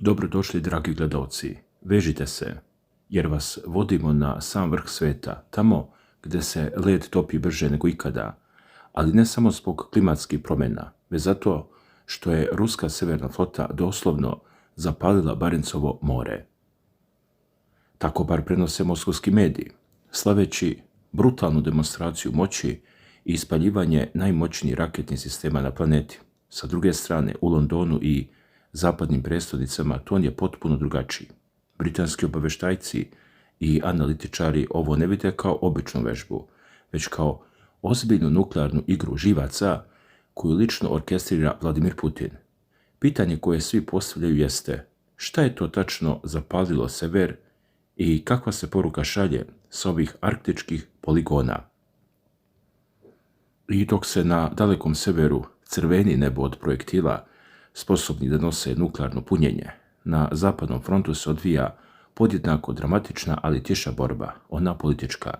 Dobrodošli, dragi gledalci. Vežite se, jer vas vodimo na sam vrh sveta, tamo gdje se led topi brže nego ikada, ali ne samo zbog klimatskih promjena, već zato što je ruska severna flota doslovno zapalila Barencovo more. Tako bar prenose moskovski mediji, slaveći brutalnu demonstraciju moći i ispaljivanje najmoćnijih raketnih sistema na planeti. Sa druge strane, u Londonu i zapadnim prestolnicama ton je potpuno drugačiji. Britanski obavještajci i analitičari ovo ne vide kao običnu vežbu, već kao ozbiljnu nuklearnu igru živaca koju lično orkestrira Vladimir Putin. Pitanje koje svi postavljaju jeste: šta je to tačno zapalilo sever i kakva se poruka šalje s ovih arktičkih poligona? I dok se na dalekom severu crveni nebo od projektila sposobni da nose nuklearno punjenje, na zapadnom frontu se odvija podjednako dramatična, ali tiša borba, ona politička.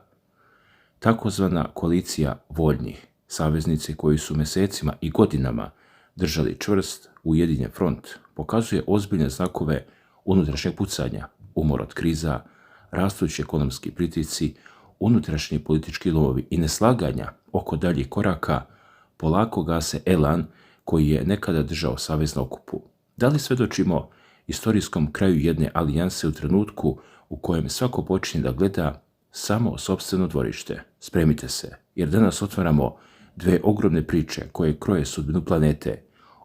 Takozvana koalicija voljnih, saveznici koji su mjesecima i godinama držali čvrst, ujedinjen front, pokazuje ozbiljne znakove unutrašnjeg pucanja, umor od kriza, rastući ekonomski pritisci, unutrašnji politički lovovi i neslaganja oko daljih koraka, polako gase elan koji je nekada držao savez na okupu. Da li svjedočimo istorijskom kraju jedne alijanse u trenutku u kojem svako počinje da gleda samo sopstveno dvorište? Spremite se, jer danas otvaramo dve ogromne priče koje kroje sudbinu planete,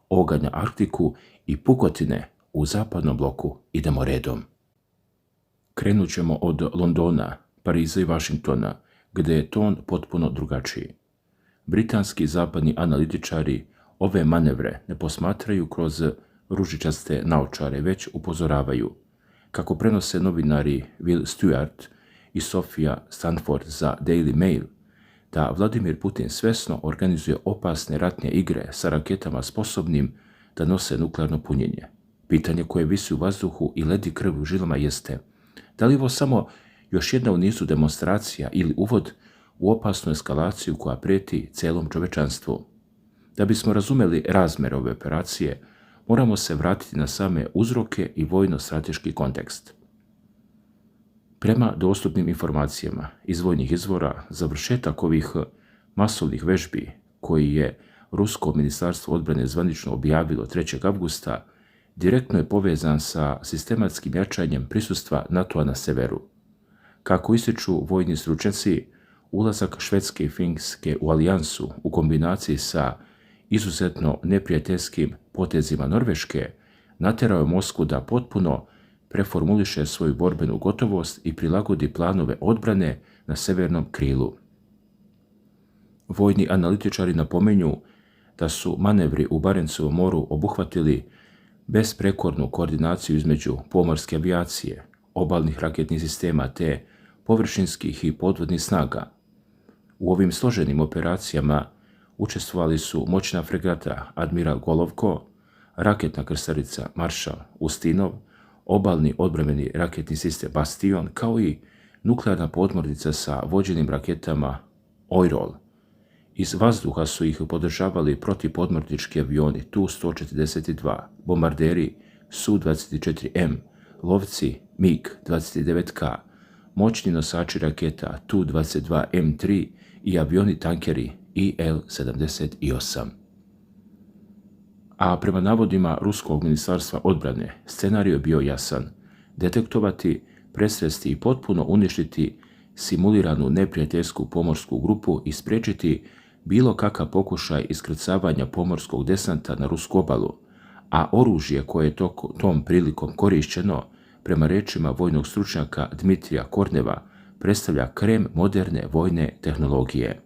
oganja Arktiku i pukotine u zapadnom bloku. Idemo redom. Krenut ćemo od Londona, Pariza i Vašingtona, gdje je ton potpuno drugačiji. Britanski zapadni analitičari ove manevre ne posmatraju kroz ružičaste naočare, već upozoravaju. Kako prenose novinari Will Stewart i Sofia Stanford za Daily Mail, da Vladimir Putin svesno organizuje opasne ratne igre sa raketama sposobnim da nose nuklearno punjenje. Pitanje koje visi u vazduhu i ledi krv u žilama jeste: da li ovo samo još jedna u nizu demonstracija ili uvod u opasnu eskalaciju koja prijeti celom čovečanstvu? Da bismo razumeli razmere ove operacije, moramo se vratiti na same uzroke i vojno-strateški kontekst. Prema dostupnim informacijama iz vojnih izvora, završetak ovih masovnih vežbi, koji je Rusko ministarstvo odbrane zvanično objavilo 3. avgusta, direktno je povezan sa sistematskim jačanjem prisustva NATO-a na severu. Kako ističu vojni stručnjaci, ulazak Švedske i Finske u alijansu u kombinaciji sa izuzetno neprijateljskim potezima Norveške naterao je Moskvu da potpuno preformuliše svoju borbenu gotovost i prilagodi planove odbrane na severnom krilu. Vojni analitičari napominju da su manevri u Barencovom moru obuhvatili besprekornu koordinaciju između pomorske avijacije, obalnih raketnih sistema te površinskih i podvodnih snaga. U ovim složenim operacijama učestvovali su moćna fregata Admiral Golovko, raketna krstarica Maršal Ustinov, obalni odbrambeni raketni sistem Bastion, kao i nuklearna podmornica sa vođenim raketama Oirol. Iz vazduha su ih podržavali protipodmornički avioni Tu-142, bombarderi Su-24M, lovci MiG-29K, moćni nosači raketa Tu-22M3 i avioni tankeri IL-78. A prema navodima Ruskog ministarstva odbrane, scenarij je bio jasan: detektovati, presresti i potpuno uništiti simuliranu neprijateljsku pomorsku grupu i spriječiti bilo kakav pokušaj iskrcavanja pomorskog desanta na rusku obalu, a oružje koje je tom prilikom korišćeno, prema rečima vojnog stručnjaka Dmitrija Korneva, predstavlja krem moderne vojne tehnologije.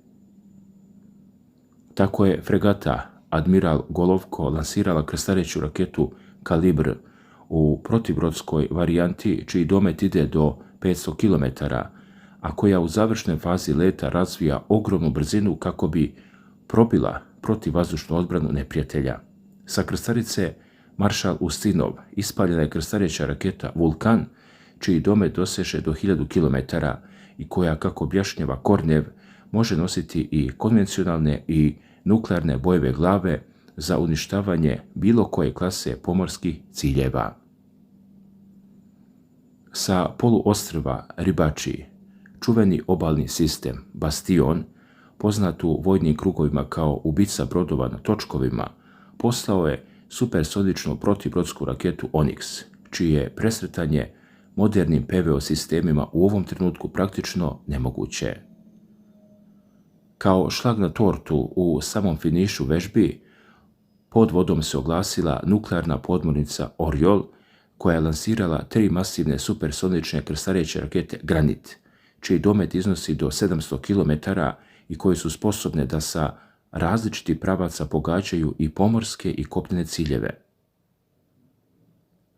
Tako je fregata Admiral Golovko lansirala krstareću raketu Kalibr u protibrodskoj varijanti čiji domet ide do 500 km, a koja u završnoj fazi leta razvija ogromnu brzinu kako bi probila protivvazdušnu odbranu neprijatelja. Sa krstarice Maršal Ustinov ispaljena je krstareća raketa Vulkan, čiji domet doseže do 1000 km i koja, kako objašnjava Kornev, može nositi i konvencionalne i nuklearne bojeve glave za uništavanje bilo koje klase pomorskih ciljeva. Sa poluostrva Ribači, čuveni obalni sistem Bastion, poznat u vojnim krugovima kao ubica brodova na točkovima, poslao je supersoničnu protibrodsku raketu Onyx, čije je presretanje modernim PVO sistemima u ovom trenutku praktično nemoguće. Kao šlag na tortu u samom finišu vežbi, pod vodom se oglasila nuklearna podmornica Oriol, koja je lansirala 3 masivne supersonične krstareće rakete Granit, čiji domet iznosi do 700 km i koje su sposobne da sa različitih pravaca pogađaju i pomorske i kopnene ciljeve.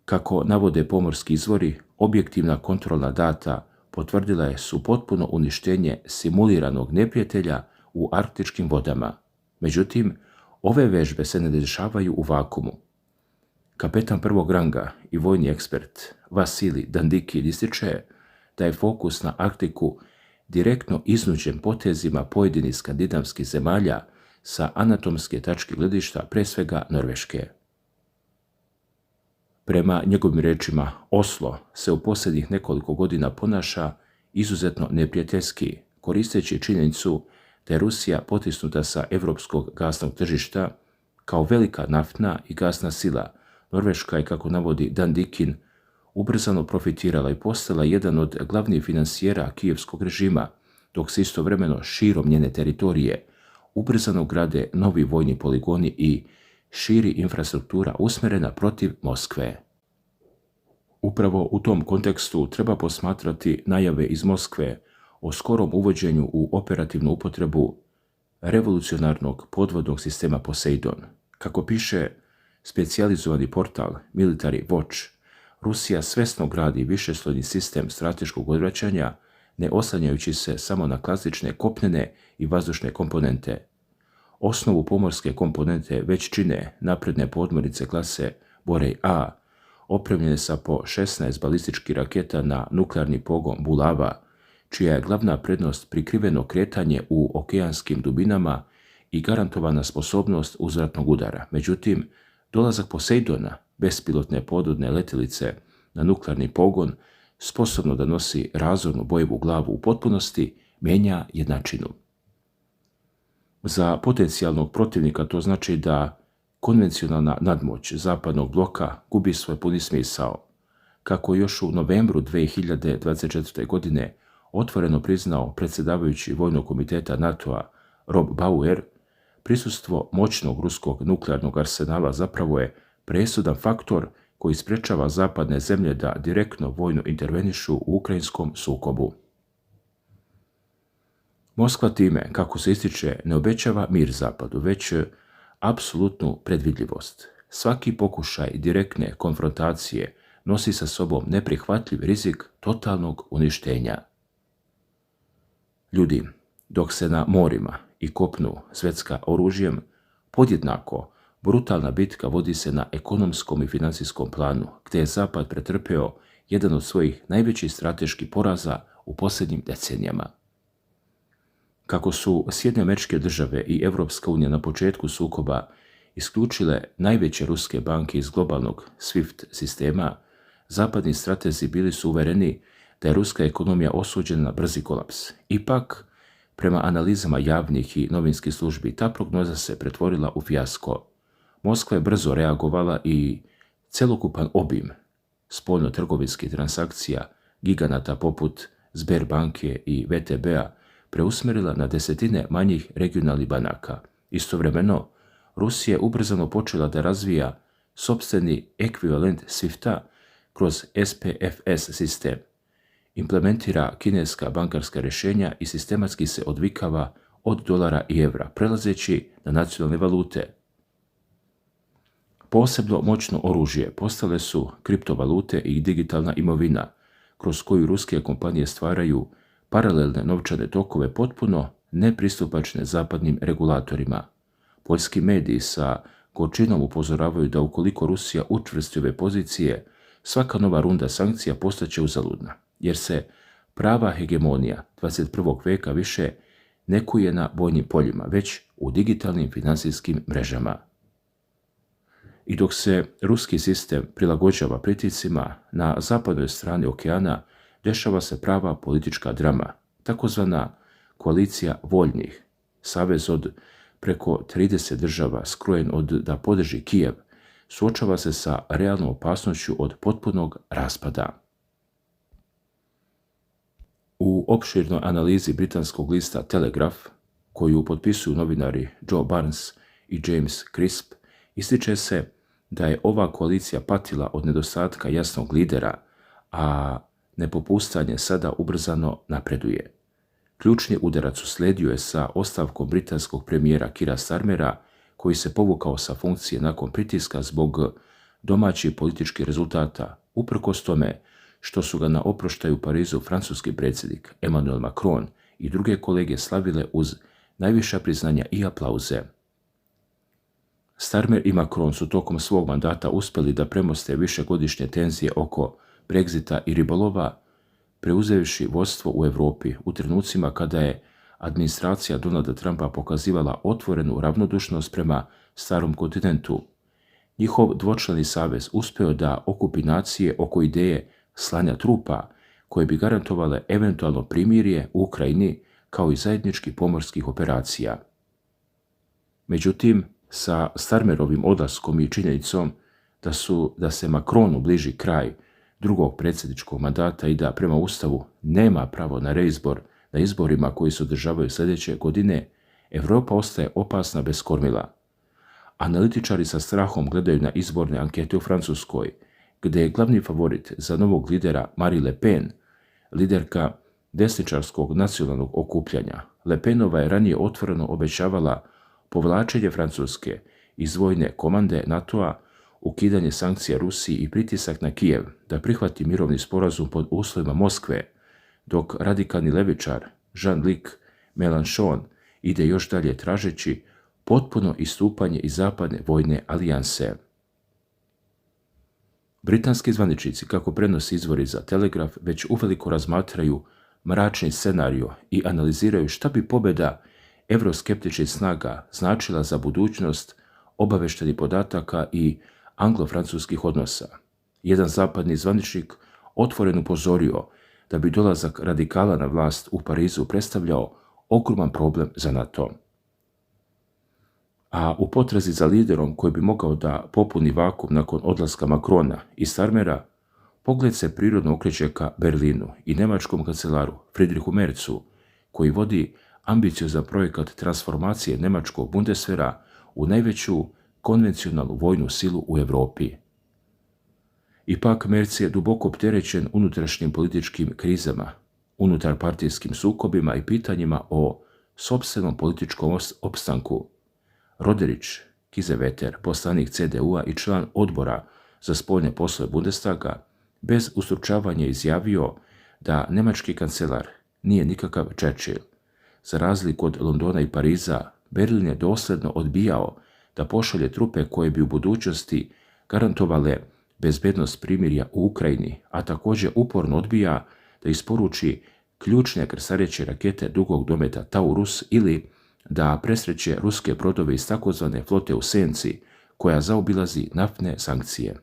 Kako navode pomorski izvori, objektivna kontrolna data potvrdila je su potpuno uništenje simuliranog neprijatelja u arktičkim vodama. Međutim, ove vežbe se ne dešavaju u vakumu. Kapetan prvog ranga i vojni ekspert Vasili Dandikin ističe da je fokus na Arktiku direktno iznuđen potezima pojedinih skandinavskih zemalja sa anatomske tačke gledišta, pre svega Norveške. Prema njegovim rečima, Oslo se u posljednjih nekoliko godina ponaša izuzetno neprijateljski, koristeći činjenicu da je Rusija potisnuta sa europskog gasnog tržišta kao velika naftna i gasna sila. Norveška je, kako navodi Dandikin, ubrzano profitirala i postala jedan od glavnih finansijera kijevskog režima, dok se istovremeno širom njene teritorije ubrzano grade novi vojni poligoni i širi infrastruktura usmjerena protiv Moskve. Upravo u tom kontekstu treba posmatrati najave iz Moskve o skorom uvođenju u operativnu upotrebu revolucionarnog podvodnog sistema Poseidon. Kako piše specijalizovani portal Military Watch, Rusija svesno gradi višeslojni sistem strateškog odvraćanja, ne oslanjajući se samo na klasične kopnene i vazdušne komponente. Osnovu pomorske komponente već čine napredne podmornice klase Borej A, opremljene sa po 16 balističkih raketa na nuklearni pogon Bulava, čija je glavna prednost prikriveno kretanje u okeanskim dubinama i garantovana sposobnost uzvratnog udara. Međutim, dolazak Poseidona, bespilotne podvodne letjelice na nuklearni pogon, sposobno da nosi razornu bojevu glavu u potpunosti, mijenja jednačinu. Za potencijalnog protivnika to znači da konvencionalna nadmoć zapadnog bloka gubi svoj puni smisao. Kako još u novembru 2024. godine otvoreno priznao predsjedavajući Vojnog komiteta NATO-a Rob Bauer, prisustvo moćnog ruskog nuklearnog arsenala zapravo je presudan faktor koji sprečava zapadne zemlje da direktno vojno intervenišu u ukrajinskom sukobu. Moskva time, kako se ističe, ne obećava mir zapadu, već apsolutnu predvidljivost. Svaki pokušaj direktne konfrontacije nosi sa sobom neprihvatljiv rizik totalnog uništenja. Ljudi, dok se na morima i kopnu svecka oružjem, podjednako brutalna bitka vodi se na ekonomskom i financijskom planu, gdje je Zapad pretrpeo jedan od svojih najvećih strateških poraza u posljednjim decenijama. Kako su Sjedinjene Američke Države i Europska unija na početku sukoba isključile najveće ruske banke iz globalnog SWIFT sistema, zapadni stratezi bili su uvereni da je ruska ekonomija osuđena na brzi kolaps. Ipak, prema analizama javnih i novinskih službi, ta prognoza se pretvorila u fijasko. Moskva je brzo reagovala i celokupan obim spoljno-trgovinskih transakcija giganata poput Sberbanke i VTB-a preusmjerila na desetine manjih regionalnih banaka. Istovremeno, Rusija je ubrzano počela da razvija sopstveni ekvivalent SWIFT-a kroz SPFS sistem, implementira kineska bankarska rješenja i sistematski se odvikava od dolara i evra, prelazeći na nacionalne valute. Posebno moćno oružje postale su kriptovalute i digitalna imovina, kroz koju ruske kompanije stvaraju paralelne novčane tokove potpuno nepristupačne zapadnim regulatorima. Poljski mediji sa gorčinom upozoravaju da ukoliko Rusija učvrsti ove pozicije, svaka nova runda sankcija postaće uzaludna, jer se prava hegemonija 21. veka više ne kuje na vojnim poljima, već u digitalnim financijskim mrežama. I dok se ruski sistem prilagođava pritiscima, na zapadnoj strani okeana dešava se prava politička drama, takozvana koalicija voljnih, savez od preko 30 država skrojen da podrži Kijev, suočava se sa realnom opasnošću od potpunog raspada. U opširnoj analizi britanskog lista Telegraph, koju potpisuju novinari Joe Barnes i James Crisp, ističe se da je ova koalicija patila od nedostatka jasnog lidera, a nepopustanje sada ubrzano napreduje. Ključni udarac usledio je sa ostavkom britanskog premijera Keira Starmera, koji se povukao sa funkcije nakon pritiska zbog domaćih političkih rezultata, uprkos tome što su ga na oproštaju u Parizu francuski predsjednik Emmanuel Macron i druge kolege slavile uz najviša priznanja i aplauze. Starmer i Macron su tokom svog mandata uspjeli da premoste višegodišnje tenzije oko Brexita i ribolova, preuzevši vodstvo u Europi u trenucima kada je administracija Donalda Trumpa pokazivala otvorenu ravnodušnost prema starom kontinentu. Njihov dvočlani savez uspeo da okupi nacije oko ideje slanja trupa koje bi garantovale eventualno primirje u Ukrajini kao i zajedničkih pomorskih operacija. Međutim, sa Starmerovim odlaskom i činjenicom da se Macronu bliži kraj drugog predsjedničkog mandata i da prema Ustavu nema pravo na reizbor na izborima koji se održavaju sljedeće godine, Europa ostaje opasna bez kormila. Analitičari sa strahom gledaju na izborne ankete u Francuskoj, gdje je glavni favorit za novog lidera Marine Le Pen, liderka desničarskog nacionalnog okupljanja. Le Penova je ranije otvoreno obećavala povlačenje Francuske iz vojne komande NATO-a, ukidanje sankcija Rusiji i pritisak na Kijev da prihvati mirovni sporazum pod uslovima Moskve, dok radikalni levičar Jean-Luc Mélenchon ide još dalje tražeći potpuno istupanje iz zapadne vojne alijanse. Britanski zvaničnici, kako prenosi izvori za Telegraph, već uveliko razmatraju mračni scenario i analiziraju šta bi pobjeda evroskeptičnih snaga značila za budućnost obaveštenih podataka i anglo-francuskih odnosa. Jedan zapadni zvaničnik otvoreno upozorio da bi dolazak radikala na vlast u Parizu predstavljao ogroman problem za NATO. A u potrazi za liderom koji bi mogao da popuni vakuum nakon odlaska Macrona i Starmera, pogled se prirodno okreće ka Berlinu i nemačkom kancelaru Friedrichu Merzu, koji vodi ambiciozan projekat transformacije nemačkog Bundeswehra u najveću konvencionalnu vojnu silu u Europi. Ipak Merz je duboko opterećen unutrašnjim političkim krizama, unutarpartijskim sukobima i pitanjima o sopstvenom političkom opstanku. Roderić Kiesewetter, poslanik CDU-a i član odbora za spoljne poslove Bundestaga, bez ustručavanja izjavio da nemački kancelar nije nikakav Churchill. Za razliku od Londona i Pariza, Berlin je dosljedno odbijao da pošalje trupe koje bi u budućnosti garantovale bezbednost primirja u Ukrajini, a također uporno odbija da isporuči ključne krstareće rakete dugog dometa Taurus ili da presreće ruske brodove iz takozvane flote u senci koja zaobilazi naftne sankcije.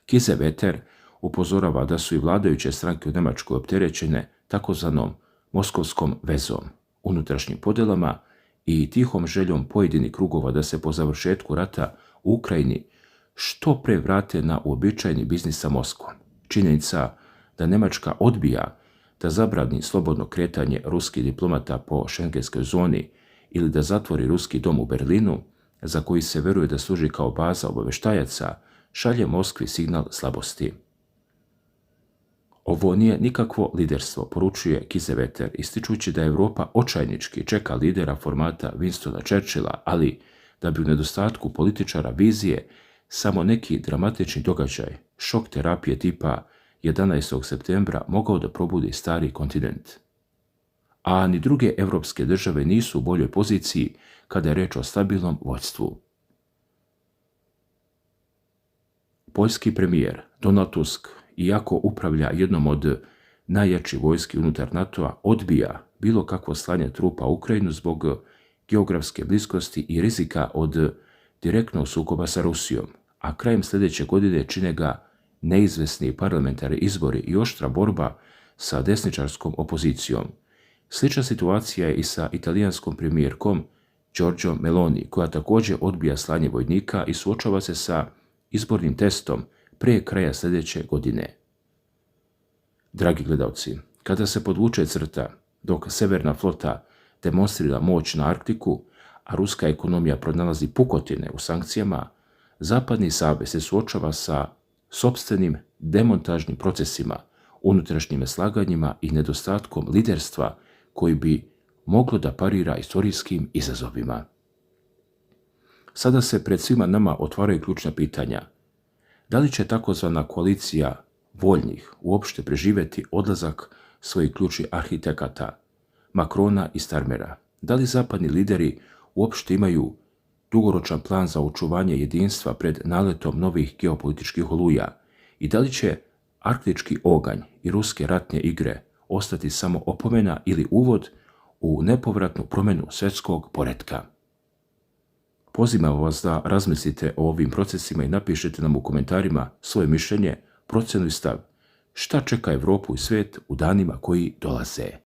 Kiesewetter upozorava da su i vladajuće stranke u Njemačkoj opterećene takozvanom moskovskom vezom, unutrašnjim podelama i tihom željom pojedinih krugova da se po završetku rata u Ukrajini što pre vrate na uobičajeni biznis sa Moskvom. Činjenica da Njemačka odbija da zabrani slobodno kretanje ruskih diplomata po šengenskoj zoni ili da zatvori ruski dom u Berlinu, za koji se veruje da služi kao baza obaveštajaca, šalje Moskvi signal slabosti. Ovo nije nikakvo liderstvo, poručuje Kiesewetter, ističući da Europa očajnički čeka lidera formata Winstona Churchilla, ali da bi u nedostatku političara vizije samo neki dramatični događaj, šok terapije tipa 11. septembra mogao da probudi stari kontinent. A ni druge evropske države nisu u boljoj poziciji kada je reč o stabilnom vođstvu. Poljski premijer Donald Tusk, iako upravlja jednom od najjačih vojski unutar NATO-a, odbija bilo kakvo slanje trupa u Ukrajinu zbog geografske bliskosti i rizika od direktnog sukoba sa Rusijom, a krajem sljedeće godine čine ga neizvesni parlamentarni izbori i oštra borba sa desničarskom opozicijom. Slična situacija je i sa italijanskom premijerkom Giorgiom Meloni, koja također odbija slanje vojnika i suočava se sa izbornim testom prije kraja sljedeće godine. Dragi gledalci, kada se podvuče crta, dok severna flota demonstrira moć na Arktiku, a ruska ekonomija pronalazi pukotine u sankcijama, Zapadni savez se suočava sa sopstvenim demontažnim procesima, unutrašnjim neslaganjima i nedostatkom liderstva koji bi moglo da parira istorijskim izazovima. Sada se pred svima nama otvaraju ključna pitanja. Da li će takozvana koalicija voljnih uopšte preživjeti odlazak svojih ključnih arhitekata, Macrona i Starmera? Da li zapadni lideri uopšte imaju dugoročan plan za očuvanje jedinstva pred naletom novih geopolitičkih oluja i da li će arktički oganj i ruske ratne igre ostati samo opomena ili uvod u nepovratnu promjenu svjetskog poretka? Pozivam vas da razmislite o ovim procesima i napišete nam u komentarima svoje mišljenje, procjenu i stav. Šta čeka Europu i svijet u danima koji dolaze?